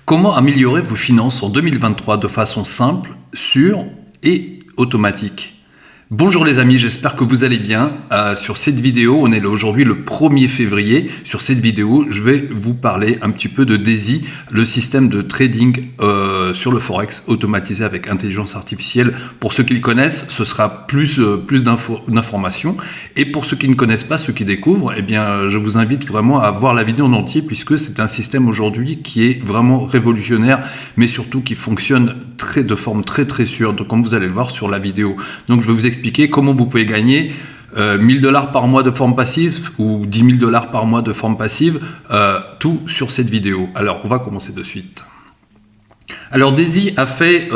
Comment améliorer vos finances en 2023 de façon simple, sûre et automatique? Bonjour les amis, j'espère que vous allez bien. Sur cette vidéo, on est là aujourd'hui le 1er février. Sur cette vidéo, je vais vous parler un petit peu de DAISY, le système de trading sur le Forex automatisé avec intelligence artificielle. Pour ceux qui le connaissent, ce sera plus d'informations. Et pour ceux qui ne connaissent pas, ceux qui découvrent, eh bien, je vous invite vraiment à voir la vidéo en entier puisque c'est un système aujourd'hui qui est vraiment révolutionnaire, mais surtout qui fonctionne de forme très sûre, donc comme vous allez le voir sur la vidéo. Donc je vais vous expliquer comment vous pouvez gagner 1000 $ par mois de forme passive ou 10 000 $ par mois de forme passive, tout sur cette vidéo. Alors on va commencer de suite. Alors DAISY a fait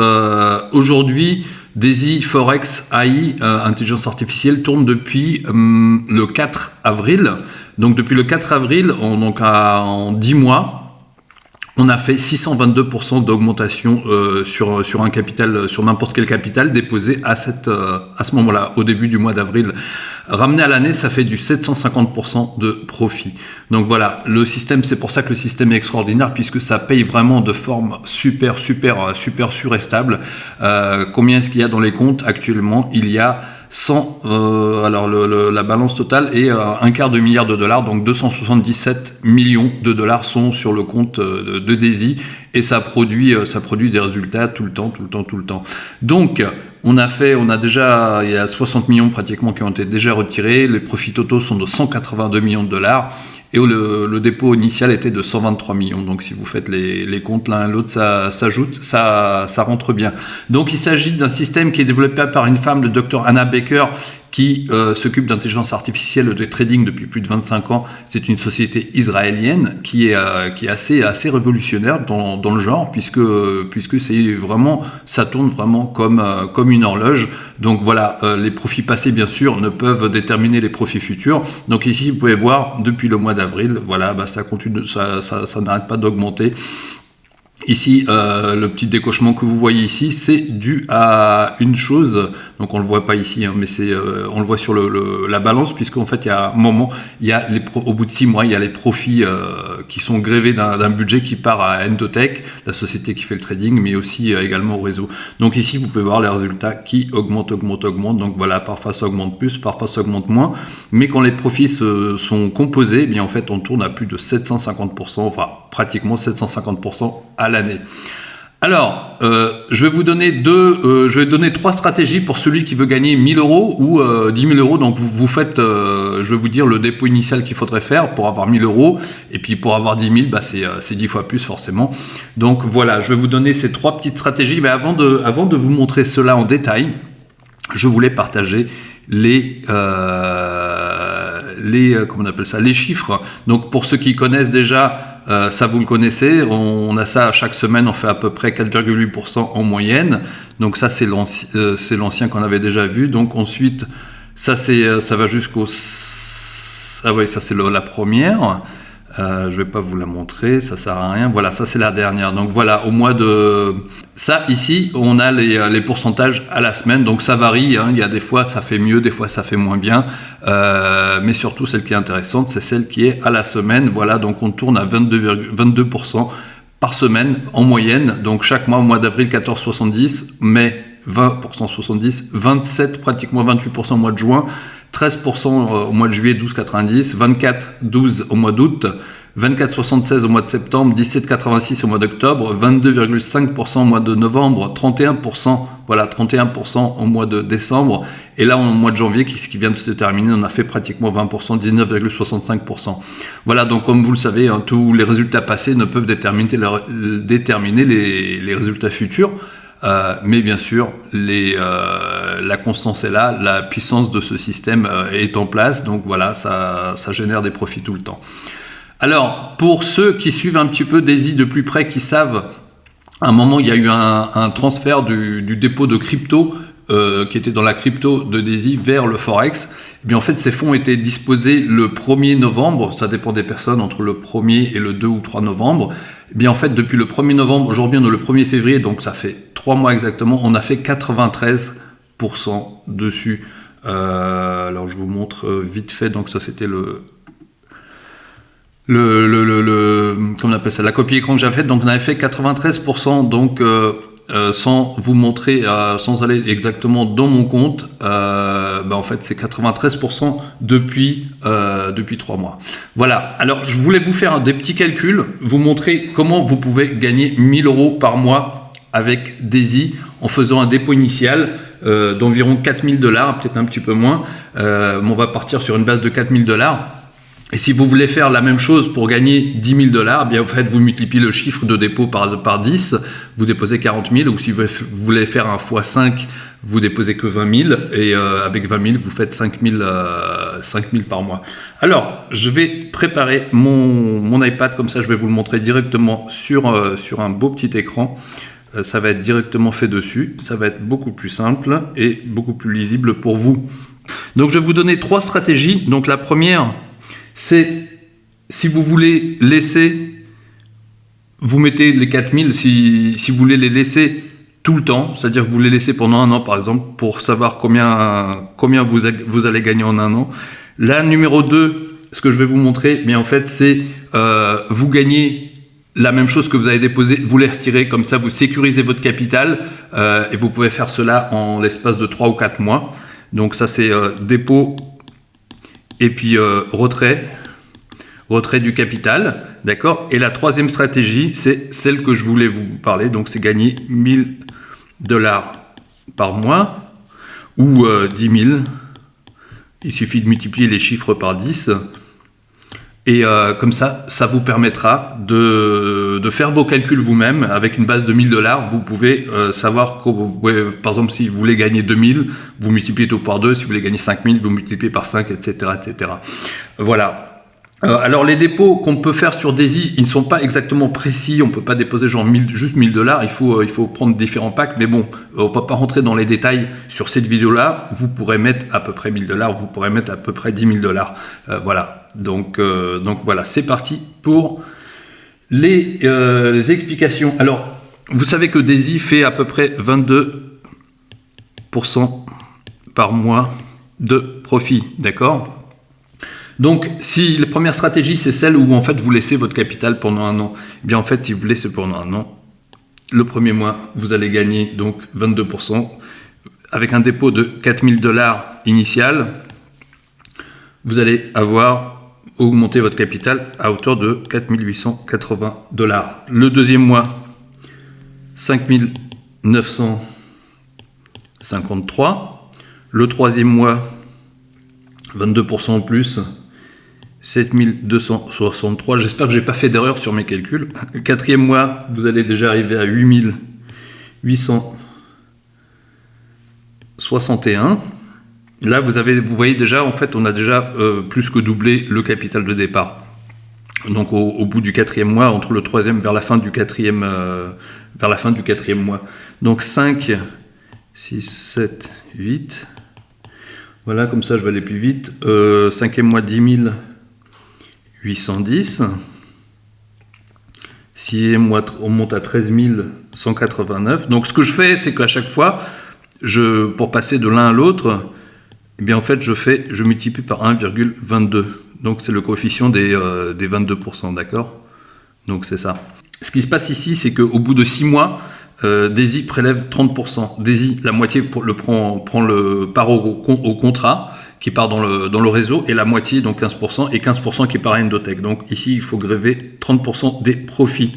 aujourd'hui, DAISY Forex AI, intelligence artificielle, tourne depuis le 4 avril. Donc depuis le 4 avril, en 10 mois, on a fait 622% d'augmentation sur un capital, sur n'importe quel capital déposé à ce moment-là, au début du mois d'avril. Ramené à l'année, ça fait du 750% de profit. Donc voilà, le système, c'est pour ça que le système est extraordinaire, puisque ça paye vraiment de forme super sûre et stable. Combien est-ce qu'il y a dans les comptes actuellement? Il y a 100, alors la balance totale est $250 million, donc 277 millions de dollars sont sur le compte de DAISY, et ça produit des résultats tout le temps. Donc il y a 60 millions pratiquement qui ont été déjà retirés, les profits totaux sont de 182 millions de dollars, et le dépôt initial était de 123 millions. Donc si vous faites les comptes l'un à l'autre, ça s'ajoute, ça rentre bien. Donc il s'agit d'un système qui est développé par une femme, le Dr Anna Baker, qui s'occupe d'intelligence artificielle de trading depuis plus de 25 ans. C'est une société israélienne qui est assez révolutionnaire dans le genre, puisque c'est vraiment, ça tourne vraiment comme une horloge. Donc voilà, les profits passés bien sûr ne peuvent déterminer les profits futurs. Donc ici vous pouvez voir depuis le mois d'avril, voilà, ça continue, ça n'arrête pas d'augmenter. Ici, le petit décochement que vous voyez ici, c'est dû à une chose, donc on le voit pas ici, mais on le voit sur la balance, puisqu'en fait, il y a un moment, au bout de 6 mois, il y a les profits qui sont grévés d'un budget qui part à Endotech, la société qui fait le trading, mais aussi également au réseau. Donc ici, vous pouvez voir les résultats qui augmentent. Donc voilà, parfois ça augmente plus, parfois ça augmente moins, mais quand les profits sont composés, eh bien en fait, on tourne à plus de 750%, enfin pratiquement 750% à l'année. Alors, je vais vous donner je vais donner 3 stratégies pour celui qui veut gagner 1000 € ou 10 000 €. Donc vous faites, je vais vous dire le dépôt initial qu'il faudrait faire pour avoir 1000 €, et puis pour avoir 10 000, c'est 10 fois plus forcément. Donc voilà, je vais vous donner ces 3 petites stratégies, mais avant de vous montrer cela en détail, je voulais partager les chiffres. Donc pour ceux qui connaissent déjà, ça vous le connaissez, on a ça à chaque semaine, on fait à peu près 4,8% en moyenne. Donc ça c'est l'ancien qu'on avait déjà vu. Donc ensuite ça va jusqu'au ça c'est la première. Je vais pas vous la montrer, ça sert à rien. Voilà, ça c'est la dernière. Donc voilà, au mois de ça ici, on a les pourcentages à la semaine. Donc ça varie, hein. Il y a des fois ça fait mieux, des fois ça fait moins bien. Mais surtout celle qui est intéressante, c'est celle qui est à la semaine. Voilà, donc on tourne à 22% par semaine en moyenne. Donc chaque mois, au mois d'avril 14,70, mai 20% 70, 27 pratiquement 28% au mois de juin. 13% au mois de juillet, 12,90, 24,12 au mois d'août, 24,76 au mois de septembre, 17,86 au mois d'octobre, 22,5% au mois de novembre, 31% au mois de décembre, et là au mois de janvier qui vient de se terminer, on a fait pratiquement 20%, 19,65%. Voilà, donc comme vous le savez, hein, tous les résultats passés ne peuvent déterminer les résultats futurs. Mais bien sûr, la constance est là, la puissance de ce système est en place, donc voilà, ça génère des profits tout le temps. Alors, pour ceux qui suivent un petit peu DAISY de plus près, qui savent, à un moment, il y a eu un transfert du dépôt de crypto, qui était dans la crypto de DAISY vers le Forex. Et bien en fait, ces fonds étaient disposés le 1er novembre, ça dépend des personnes, entre le 1er et le 2 ou 3 novembre. Et bien en fait, depuis le 1er novembre, aujourd'hui on est le 1er février, donc ça fait 3 mois exactement, on a fait 93% dessus. Alors je vous montre vite fait, donc ça c'était comment on appelle ça, la copie écran que j'avais faite. Donc on avait fait 93%, donc sans vous montrer, sans aller exactement dans mon compte, en fait c'est 93% depuis 3 mois. Voilà, alors je voulais vous faire des petits calculs, vous montrer comment vous pouvez gagner 1000 € par mois avec Daisy en faisant un dépôt initial d'environ 4000 $, peut-être un petit peu moins, mais on va partir sur une base de 4000 $. Et si vous voulez faire la même chose pour gagner 10 000 $, bien en fait vous multipliez le chiffre de dépôt par 10, vous déposez 40 000, ou si vous voulez faire un x5, vous déposez que 20 000, et avec 20 000 vous faites 5 000 par mois. Alors je vais préparer mon iPad, comme ça je vais vous le montrer directement sur un beau petit écran. Ça va être directement fait dessus, ça va être beaucoup plus simple et beaucoup plus lisible pour vous. Donc je vais vous donner 3 stratégies. Donc la première, c'est si vous voulez laisser, vous mettez les 4000, si vous voulez les laisser tout le temps, c'est-à-dire que vous les laissez pendant un an par exemple, pour savoir combien vous allez gagner en un an. La numéro 2, ce que je vais vous montrer, bien en fait c'est vous gagnez la même chose que vous avez déposé, vous les retirez, comme ça vous sécurisez votre capital, et vous pouvez faire cela en l'espace de 3 ou 4 mois. Donc ça c'est dépôt et puis retrait du capital, d'accord. Et la troisième stratégie, c'est celle que je voulais vous parler, donc c'est gagner 1000 $ par mois ou 10 000. Il suffit de multiplier les chiffres par 10. Et comme ça, ça vous permettra de faire vos calculs vous-même. Avec une base de 1000 $, vous pouvez savoir, par exemple, si vous voulez gagner 2000, vous multipliez tout par 2. Si vous voulez gagner 5000, vous multipliez par 5, etc. etc. Voilà. Alors les dépôts qu'on peut faire sur Daisy, ils ne sont pas exactement précis. On ne peut pas déposer genre juste 1000 $. Il faut prendre différents packs. Mais bon, on ne va pas rentrer dans les détails sur cette vidéo-là. Vous pourrez mettre à peu près 1000 $. Vous pourrez mettre à peu près 10 000 $. Voilà. Donc voilà, c'est parti pour les explications. Alors, vous savez que Daisy fait à peu près 22% par mois de profit, d'accord? Donc, si la première stratégie, c'est celle où en fait vous laissez votre capital pendant un an, eh bien en fait, si vous laissez pendant un an, le premier mois, vous allez gagner donc 22% avec un dépôt de 4000 $ initial. Vous allez augmenter votre capital à hauteur de 4880 $. Le deuxième mois, 5953. Le troisième mois, 22% en plus, 7263. J'espère que je n'ai pas fait d'erreur sur mes calculs. Le quatrième mois, vous allez déjà arriver à 8861. Là, vous voyez déjà, en fait, on a déjà plus que doublé le capital de départ. Donc, au bout du quatrième mois, entre le troisième, vers la fin du quatrième mois. Donc, 5, 6, 7, 8. Voilà, comme ça, je vais aller plus vite. Cinquième mois, 10 810. Sixième mois, on monte à 13 189. Donc, ce que je fais, c'est qu'à chaque fois, pour passer de l'un à l'autre, eh bien en fait je multiplie par 1,22. Donc c'est le coefficient des 22%, d'accord? Donc c'est ça. Ce qui se passe ici, c'est qu'au bout de 6 mois, Daisy prélève 30%. Daisy, la moitié part au contrat qui part dans le réseau, et la moitié, donc 15%, et 15% qui part à Endotech. Donc ici, il faut gréver 30% des profits.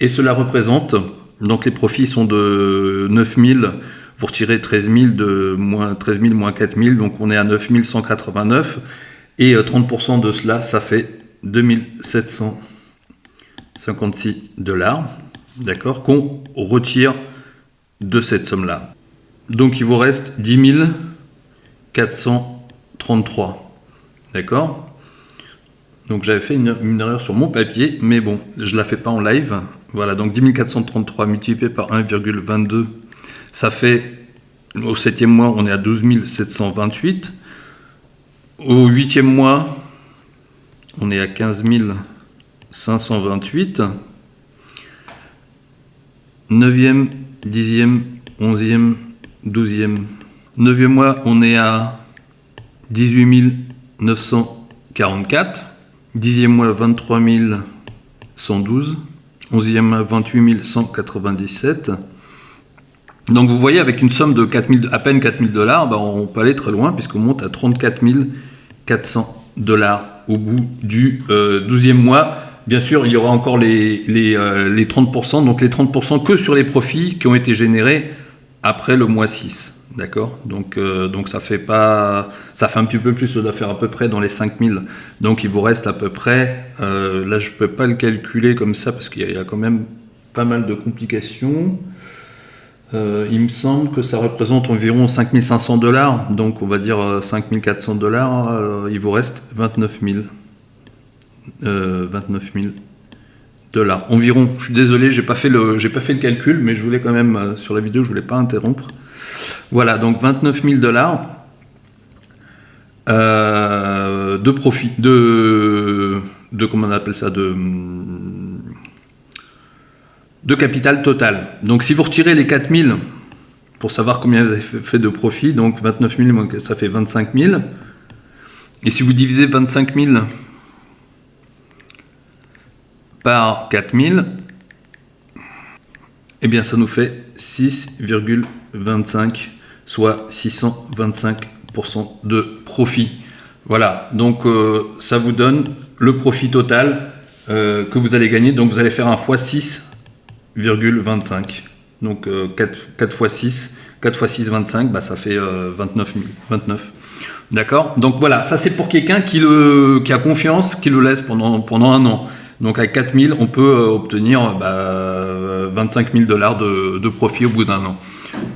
Et cela représente, donc les profits sont de 9000. Vous retirez 13 000 moins 4 000, donc on est à 9 189. Et 30% de cela, ça fait 2756 $, d'accord, qu'on retire de cette somme-là. Donc il vous reste 10 433, d'accord. Donc j'avais fait une erreur sur mon papier, mais bon, je ne la fais pas en live. Voilà, donc 10 433 multiplié par 1,22. Ça fait, au 7e mois, on est à 12 728. Au 8e mois, on est à 15 528. 9e, 10e, 11e, 12e. 9e mois, on est à 18 944. 10e mois 23 112, 11e mois 28 197. Donc vous voyez, avec une somme de à peine 4 000 $, bah, on peut aller très loin puisqu'on monte à 34 400 $ au bout du 12e mois. Bien sûr, il y aura encore les 30%, donc les 30% que sur les profits qui ont été générés après le mois 6. D'accord, donc ça fait un petit peu plus, ça doit faire à peu près dans les 5 000. Donc il vous reste à peu près, là je ne peux pas le calculer comme ça parce qu'il y a quand même pas mal de complications. Il me semble que ça représente environ 5 500 $, donc on va dire 5 400 $, il vous reste 29 000 $ environ. Je suis désolé, j'ai pas fait le calcul, mais je voulais quand même, sur la vidéo, je voulais pas interrompre. Voilà, donc 29 000 $ de profit, de comment on appelle ça, de capital total. Donc si vous retirez les 4 000 pour savoir combien vous avez fait de profit, donc 29 000, ça fait 25 000. Et si vous divisez 25 000 par 4 000, eh bien ça nous fait 6,25, soit 625% de profit. Voilà, donc ça vous donne le profit total que vous allez gagner. Donc vous allez faire un fois 6,25. Donc 4 fois 6, 25, bah, ça fait 29 000. D'accord. Donc voilà, ça c'est pour quelqu'un qui a confiance, qui le laisse pendant un an. Donc à 4 000, on peut obtenir 25 000 $ de profit au bout d'un an.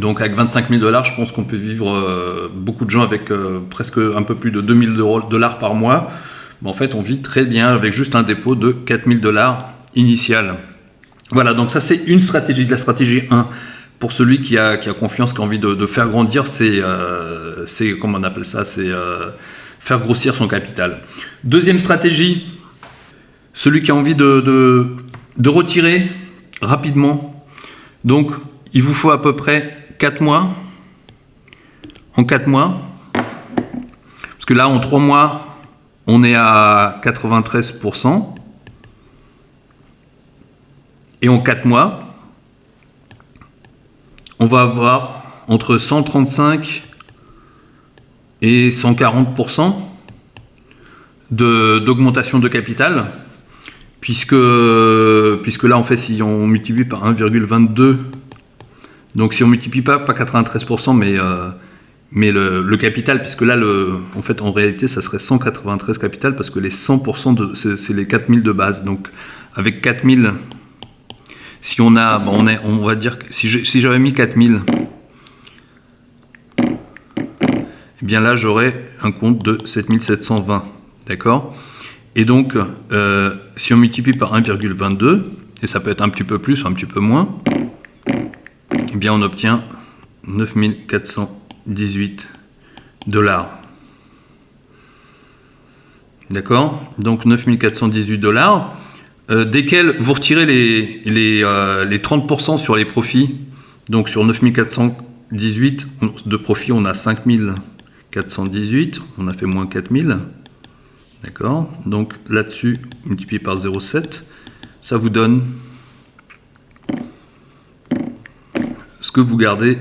Donc avec 25 000 $, je pense qu'on peut vivre, beaucoup de gens avec presque un peu plus de 2 000 $ par mois. Mais en fait, on vit très bien avec juste un dépôt de 4 000 $ initial. Voilà, donc ça c'est une stratégie, la stratégie 1. Pour celui qui a confiance, qui a envie de faire grandir, c'est comment on appelle ça, c'est faire grossir son capital. Deuxième stratégie, celui qui a envie de retirer rapidement. Donc, il vous faut à peu près 4 mois. En 4 mois. Parce que là, en 3 mois, on est à 93%. Et en 4 mois, on va avoir entre 135 et 140% d'augmentation de capital. Puisque là, en fait, si on multiplie par 1,22, donc si on multiplie pas 93%, mais le capital, puisque là, en fait, en réalité, ça serait 193 capital, parce que les 100%, c'est les 4000 de base. Donc, avec 4000, si on a, on va dire, si j'avais mis 4000, eh bien là, j'aurais un compte de 7720, d'accord ? Et donc, si on multiplie par 1,22, et ça peut être un petit peu plus ou un petit peu moins, eh bien on obtient 9 418 $. D'accord ? Donc 9 418 $, desquels vous retirez les 30% sur les profits. Donc sur 9 418 de profit, on a 5 418, on a fait moins 4000. D'accord, donc là-dessus, multiplié par 0,7, ça vous donne ce que vous gardez,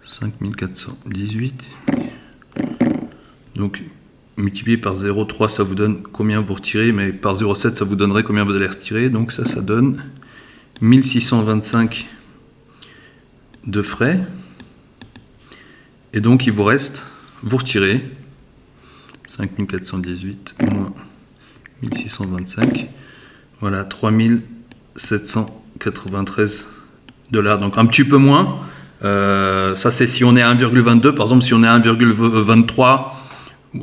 5418. Donc multiplié par 0,3, ça vous donne combien vous retirez, mais par 0,7, ça vous donnerait combien vous allez retirer. Donc ça donne 1625 de frais. Et donc il vous reste, vous retirez 5418 moins 1625, voilà, 3793 $. Donc un petit peu moins. Ça c'est si on est à 1,22. Par exemple, si on est à 1,23,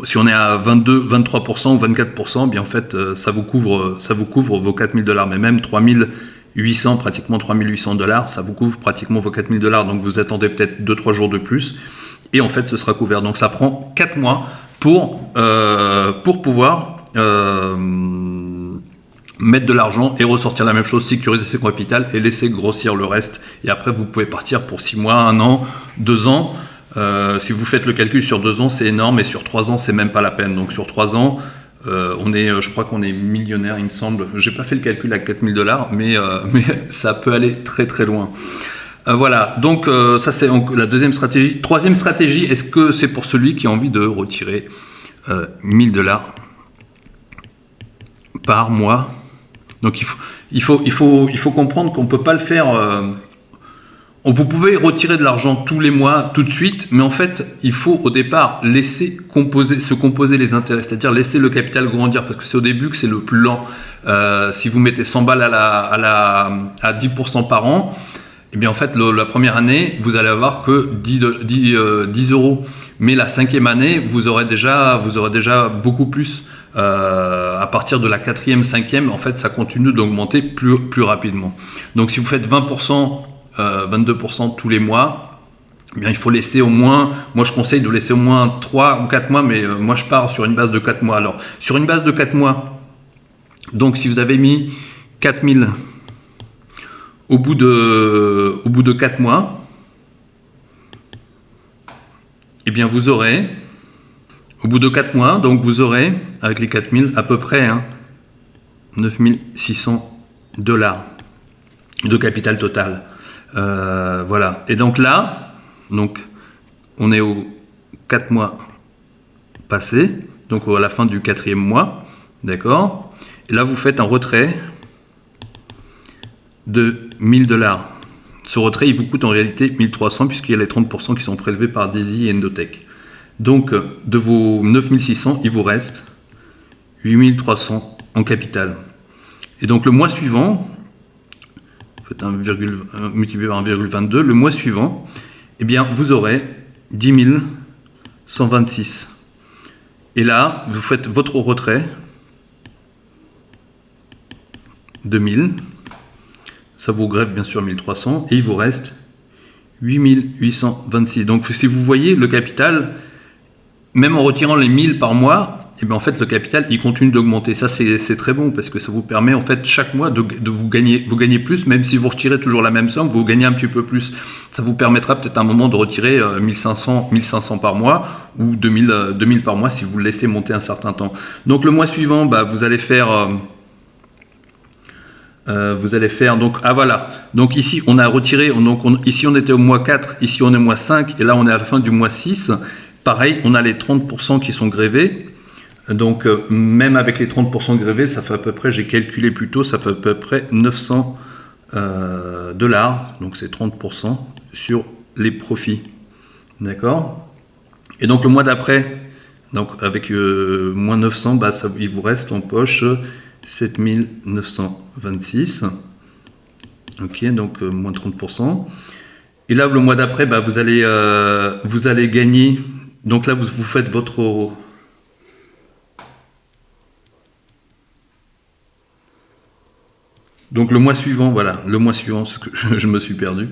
si on est à 23% ou 24%, bien en fait ça vous couvre vos 4000 $. Mais même 3800, pratiquement 3800 $, ça vous couvre pratiquement vos 4000 $. Donc vous attendez peut-être 2-3 jours de plus. Et en fait ce sera couvert. Donc ça prend 4 mois pour pouvoir mettre de l'argent et ressortir la même chose, sécuriser ses capital et laisser grossir le reste. Et après, vous pouvez partir pour 6 mois, 1 an, 2 ans. Si vous faites le calcul sur 2 ans, c'est énorme, et sur 3 ans, c'est même pas la peine. Donc sur 3 ans, Je crois qu'on est millionnaire, il me semble. J'ai pas fait le calcul à 4000 $, mais ça peut aller très très loin. Voilà, donc ça c'est la deuxième stratégie. Troisième stratégie, est-ce que c'est pour celui qui a envie de retirer 1000 $ par mois? Donc il faut comprendre qu'on ne peut pas le faire. Vous pouvez retirer de l'argent tous les mois, tout de suite, mais en fait, il faut au départ laisser se composer les intérêts, c'est-à-dire laisser le capital grandir, parce que c'est au début que c'est le plus lent. Si vous mettez 100 balles à 10% par an, eh bien en fait, la première année, vous allez avoir que 10 €. Mais la cinquième année, vous aurez déjà beaucoup plus. À partir de la quatrième, cinquième, en fait, ça continue d'augmenter plus rapidement. Donc si vous faites 20%, 22% tous les mois, eh bien, il faut laisser au moins, moi je conseille de laisser au moins 3 ou 4 mois, mais moi je pars sur une base de 4 mois. Alors, sur une base de 4 mois, donc si vous avez mis 4000 au bout de 4 mois, eh bien vous aurez, au bout de 4 mois, donc vous aurez, avec les 4000, à peu près 9600 $ de capital total. Voilà. Et donc là, on est aux 4 mois passés, donc à la fin du 4e mois, d'accord. Et là, vous faites un retrait de 1000 $. Ce retrait, il vous coûte en réalité 1300 puisqu'il y a les 30% qui sont prélevés par Desi et Endotech. Donc, de vos 9600, il vous reste 8300 en capital. Et donc, le mois suivant, faites multiplié par 1,22, le mois suivant, eh bien, vous aurez 10 126. Et là, vous faites votre retrait de 1000. Ça vous greffe bien sûr 1300 et il vous reste 8826. Donc, si vous voyez le capital, même en retirant les 1000 par mois, et bien en fait le capital il continue d'augmenter. Ça c'est très bon parce que ça vous permet en fait chaque mois de vous gagner plus, même si vous retirez toujours la même somme, vous gagnez un petit peu plus. Ça vous permettra peut-être à un moment de retirer 1500 par mois ou 2000 par mois si vous le laissez monter un certain temps. Donc le mois suivant, vous allez faire donc voilà. Donc ici on a retiré, ici on était au mois 4, ici on est au mois 5 et là on est à la fin du mois 6. Pareil, on a les 30% qui sont grevés. Donc, même avec les 30% grevés, ça fait à peu près, j'ai calculé plus tôt, ça fait à peu près 900 $. Donc, c'est 30% sur les profits. D'accord? Et donc, le mois d'après, donc avec moins 900, il vous reste en poche 7926. Ok, donc moins 30%. Et là, le mois d'après, vous allez gagner. Donc là, vous faites votre... Donc le mois suivant, voilà, le mois suivant, parce que je me suis perdu.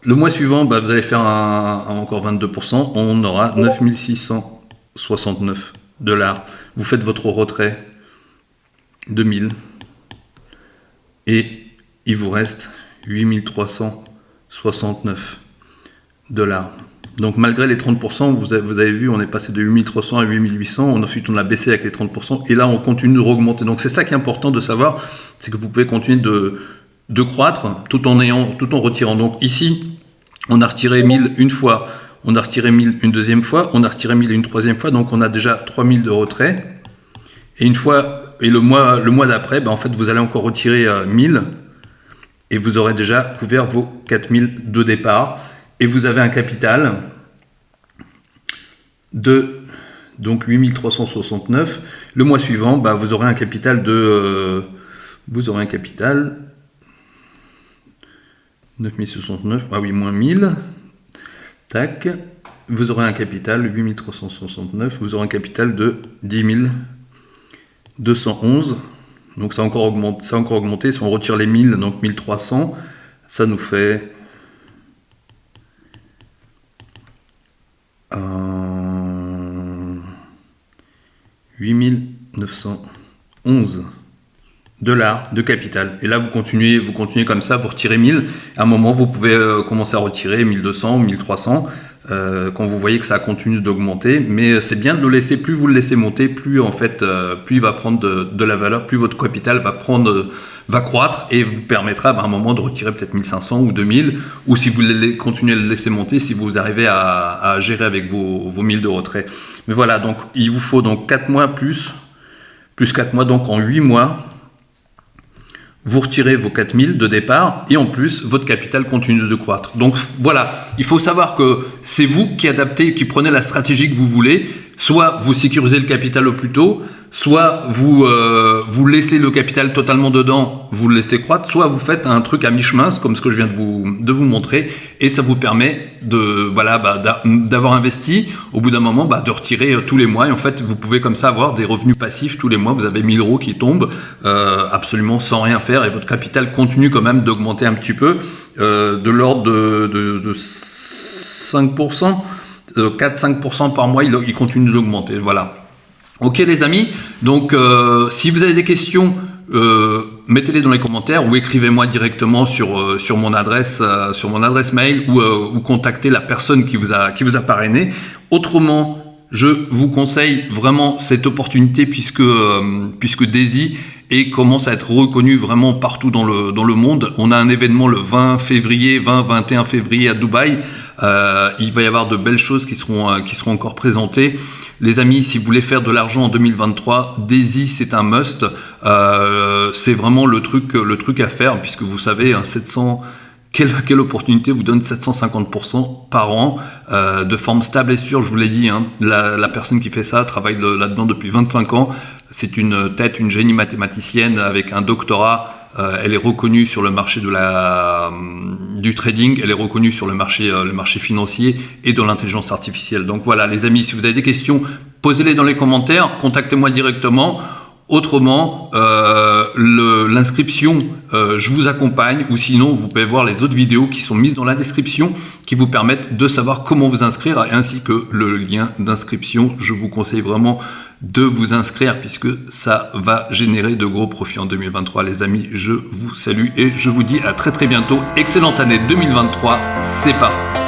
Le mois suivant, vous allez faire encore 22%, on aura 9669 $. Vous faites votre retrait de 1000 et il vous reste 8369 $. Donc malgré les 30%, vous avez vu, on est passé de 8300 à 8800, ensuite on a baissé avec les 30%, et là on continue de augmenter. Donc c'est ça qui est important de savoir, c'est que vous pouvez continuer de croître tout en retirant. Donc ici, on a retiré 1000 une fois, on a retiré 1000 une deuxième fois, on a retiré 1000 une troisième fois, donc on a déjà 3000 de retrait. Et le mois d'après, en fait vous allez encore retirer 1000, et vous aurez déjà couvert vos 4000 de départ. Et vous avez un capital de donc 8369. Le mois suivant, vous aurez un capital de 9069. Ah oui, moins 1000. Tac. Vous aurez un capital 8369. Vous aurez un capital de 10 211. Donc ça a encore augmenté. Si on retire les 1000, donc 1300, ça nous fait 8911 $ de capital. Et là, vous continuez comme ça, vous retirez 1000. À un moment, vous pouvez commencer à retirer 1200, 1300. Quand vous voyez que ça continue d'augmenter, mais c'est bien de le laisser, plus vous le laissez monter, plus en fait, plus il va prendre de la valeur, plus votre capital va croître et vous permettra à un moment de retirer peut-être 1500 ou 2000, ou si vous continuez à le laisser monter, si vous arrivez à gérer avec vos 1000 de retrait. Mais voilà, donc il vous faut donc 4 mois plus 4 mois, donc en 8 mois, vous retirez vos 4000 de départ et en plus, votre capital continue de croître. Donc voilà, il faut savoir que c'est vous qui adaptez, qui prenez la stratégie que vous voulez. Soit vous sécurisez le capital au plus tôt, soit vous laissez le capital totalement dedans, vous le laissez croître, soit vous faites un truc à mi-chemin, comme ce que je viens de vous montrer, et ça vous permet d'avoir investi, au bout d'un moment, de retirer tous les mois. Et en fait, vous pouvez comme ça avoir des revenus passifs tous les mois. Vous avez 1000 € qui tombent absolument sans rien faire, et votre capital continue quand même d'augmenter un petit peu, de l'ordre de 5%. 4-5% par mois, il continue d'augmenter. Voilà. Ok les amis, donc si vous avez des questions, mettez-les dans les commentaires ou écrivez-moi directement sur mon adresse mail ou contactez la personne qui vous a parrainé. Autrement, je vous conseille vraiment cette opportunité puisque Daisy commence à être reconnu vraiment partout dans le monde. On a un événement le 21 février à Dubaï. Il va y avoir de belles choses qui seront encore présentées. Les amis, si vous voulez faire de l'argent en 2023, Daisy c'est un must. C'est vraiment le truc à faire, puisque vous savez, 700, quelle opportunité vous donne 750% par an de forme stable et sûre. Je vous l'ai dit, la personne qui fait ça travaille là-dedans depuis 25 ans. C'est une génie mathématicienne avec un doctorat. Elle est reconnue sur le marché du trading, elle est reconnue sur le marché financier et de l'intelligence artificielle. Donc voilà les amis, si vous avez des questions, posez-les dans les commentaires, contactez-moi directement. Autrement, l'inscription, je vous accompagne, ou sinon vous pouvez voir les autres vidéos qui sont mises dans la description qui vous permettent de savoir comment vous inscrire, ainsi que le lien d'inscription. Je vous conseille vraiment de vous inscrire puisque ça va générer de gros profits en 2023. Les amis, je vous salue et je vous dis à très bientôt. Excellente année 2023, c'est parti.